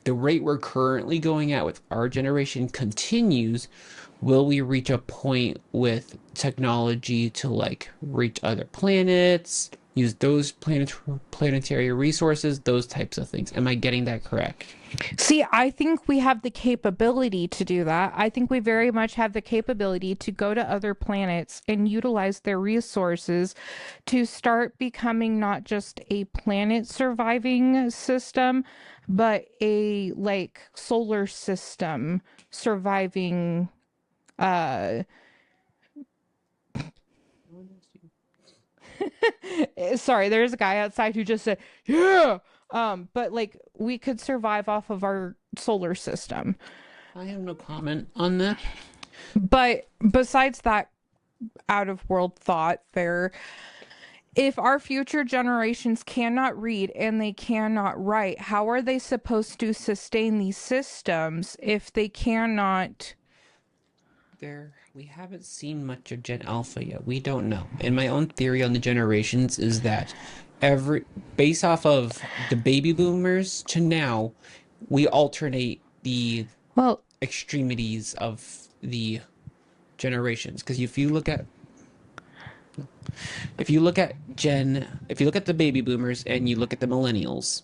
the rate we're currently going at with our generation continues, will we reach a point with technology to reach other planets, use those planetary resources, those types of things? Am I getting that correct? See, I think we have the capability to do that. I think we very much have the capability to go to other planets and utilize their resources to start becoming not just a planet surviving system, but a solar system surviving sorry, there's a guy outside who just said, yeah. But we could survive off of our solar system. I have no comment on that. But besides that out of world thought there, if our future generations cannot read and they cannot write, how are they supposed to sustain these systems if they cannot? We haven't seen much of Gen Alpha yet. We don't know. And my own theory on the generations is that based off of the baby boomers to now, we alternate the extremities of the generations. Because if you look at the baby boomers and you look at the millennials,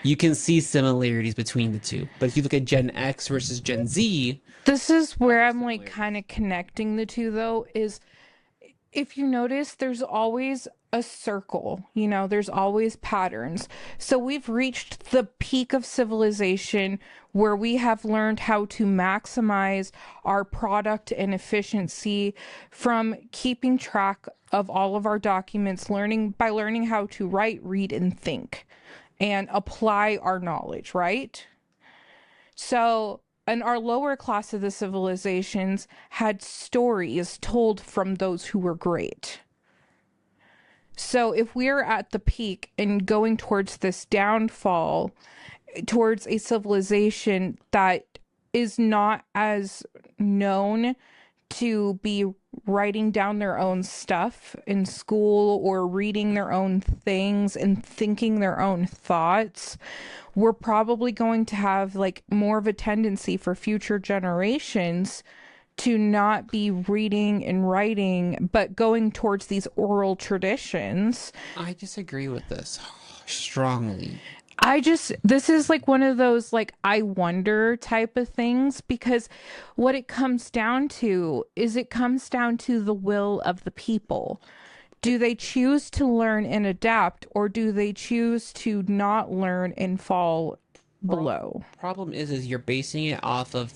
you can see similarities between the two. But if you look at Gen X versus Gen Z, this is where I'm kind of connecting the two, though, is if you notice, there's always a circle, there's always patterns. So we've reached the peak of civilization where we have learned how to maximize our product and efficiency from keeping track of all of our documents, learning how to write, read, and think and apply our knowledge, right? So, and our lower class of the civilizations had stories told from those who were great. So if we're at the peak and going towards this downfall, towards a civilization that is not as known to be writing down their own stuff in school or reading their own things and thinking their own thoughts, we're probably going to have more of a tendency for future generations to not be reading and writing, but going towards these oral traditions. I disagree with this strongly. This is one of those I wonder type of things, because what it comes down to is it comes down to the will of the people. Do they choose to learn and adapt, or do they choose to not learn and fall below? Problem is you're basing it off of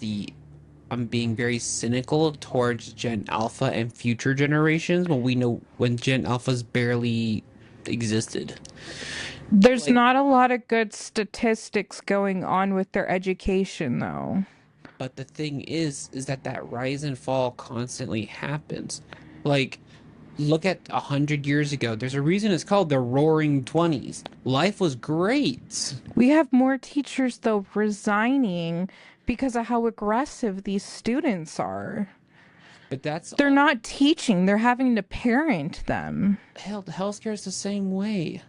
I'm being very cynical towards Gen Alpha and future generations when we know when Gen Alpha's barely existed. There's not a lot of good statistics going on with their education, though. But the thing is that rise and fall constantly happens. Like, look at 100 years ago. There's a reason it's called the Roaring Twenties. Life was great. We have more teachers, though, resigning because of how aggressive these students are. But that's They're not teaching, they're having to parent them. healthcare is the same way.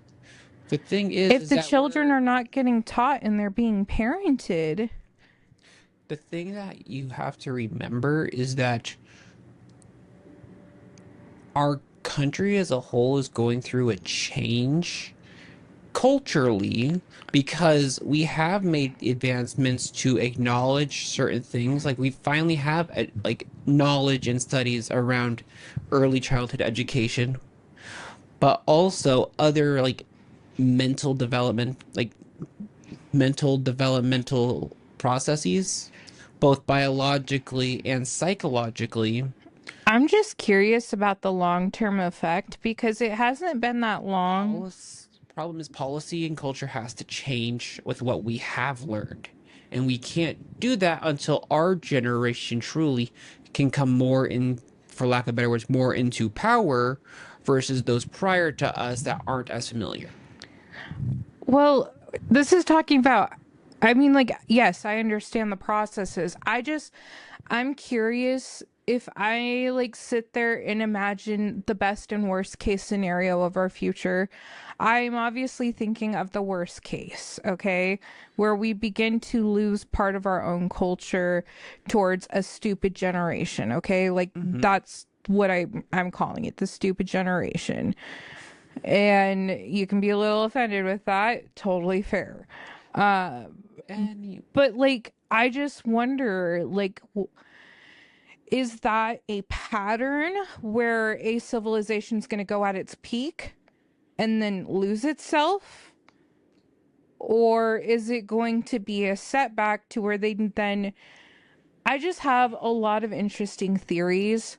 The thing If is the that children are not getting taught and they're being parented, the thing that you have to remember is that our country as a whole is going through a change culturally because we have made advancements to acknowledge certain things. Like we finally have like knowledge and studies around early childhood education, but also other like mental development, like mental developmental processes, both biologically and psychologically. I'm just curious about the long-term effect because it hasn't been that long. Problem is policy and culture has to change with what we have learned. And we can't do that until our generation truly can come more in, for lack of better words, more into power versus those prior to us that aren't as familiar. Well, this is talking about, I mean, like, yes, I understand the processes. I'm curious if I like sit there and imagine the best and worst case scenario of our future. I'm obviously thinking of the worst case, okay, where we begin to lose part of our own culture towards a stupid generation, okay? Like that's what I'm calling it, the stupid generation. And you can be a little offended with that, totally fair. But like I just wonder, like, is that a pattern where a civilization is going to go at its peak and then lose itself? Or is it going to be a setback to where they then... I just have a lot of interesting theories,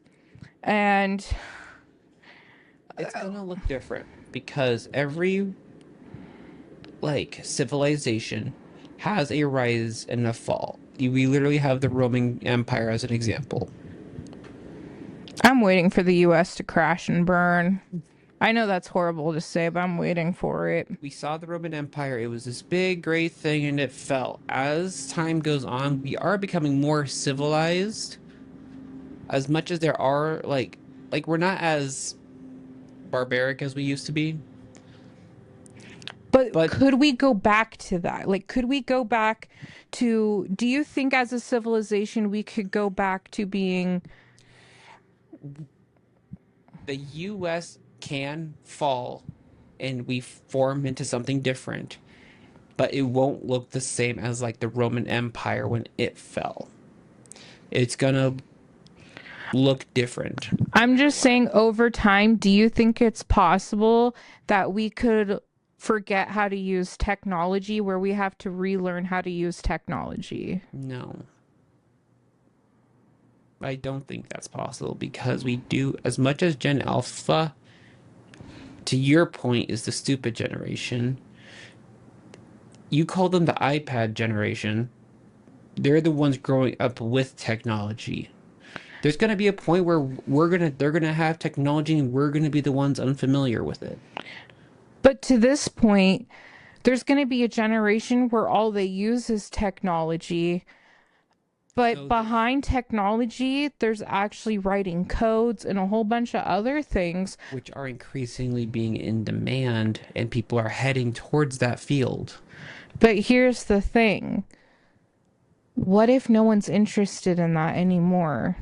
and it's gonna look different because every like civilization has a rise and a fall. We literally have the Roman Empire as an example. I'm waiting for the US to crash and burn. I know that's horrible to say, but I'm waiting for it. We saw the Roman Empire. It was this big, great thing, and it fell. As time goes on, we are becoming more civilized. As much as there are, like we're not as barbaric as we used to be. But could we go back to that? Like, could we go back to... Do you think as a civilization we could go back to being... The U.S. can fall and we form into something different, but it won't look the same as like the Roman Empire when it fell. It's gonna look different. I'm just saying, over time, do you think it's possible that we could forget how to use technology, where we have to relearn how to use technology? No. I don't think that's possible because we do, as much as Gen Alpha, to your point, is the stupid generation. You call them the iPad generation. They're the ones growing up with technology. There's going to be a point where they're going to have technology and we're going to be the ones unfamiliar with it. But to this point, there's going to be a generation where all they use is technology. But behind technology, there's actually writing codes and a whole bunch of other things, which are increasingly being in demand, and people are heading towards that field. But here's the thing. What if no one's interested in that anymore?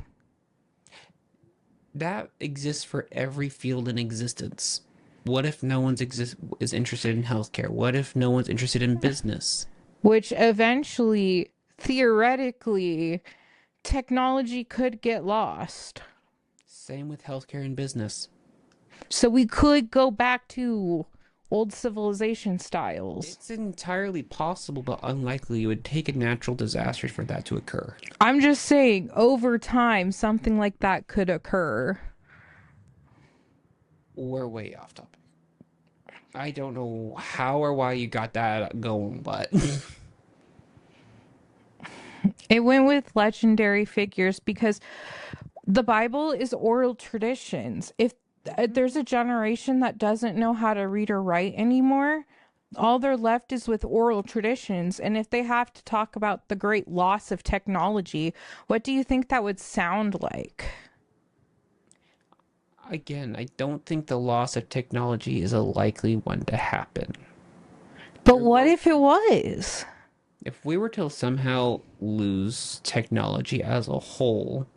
That exists for every field in existence. What if no one's is interested in healthcare? What if no one's interested in business? Which eventually, theoretically, technology could get lost. Same with healthcare and business. So we could go back to old civilization styles. It's entirely possible, but unlikely. It would take a natural disaster for that to occur. I'm just saying, over time, something like that could occur. We're way off topic. I don't know how or why you got that going, but... It went with legendary figures because the Bible is oral traditions. If there's a generation that doesn't know how to read or write anymore, all they're left is with oral traditions. And if they have to talk about the great loss of technology, what do you think that would sound like? Again, I don't think the loss of technology is a likely one to happen. But what if it was? If we were to somehow lose technology as a whole,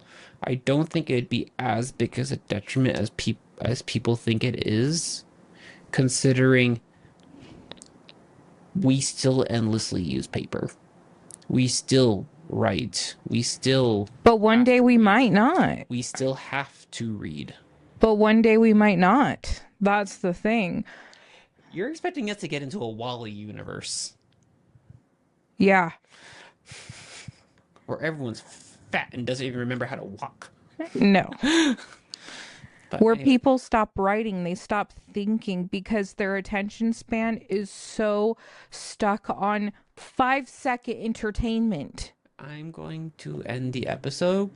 I don't think it'd be as big as a detriment as people think it is, considering we still endlessly use paper. We still write. But one day we might not. We still have to read. But one day we might not. That's the thing. You're expecting us to get into a Wall-E universe Yeah. where everyone's fat and doesn't even remember how to walk. No. But Where anyway, people stop writing, they stop thinking because their attention span is so stuck on 5-second entertainment. I'm going to end the episode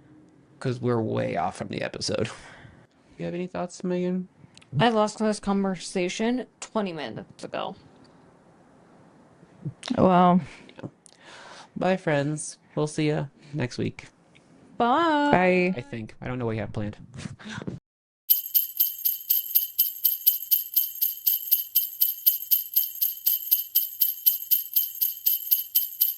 because we're way off from the episode. You have any thoughts, Megan? I lost this conversation 20 minutes ago. Well, Bye, friends. We'll see you next week. Bye. I I think. I don't know what you have planned.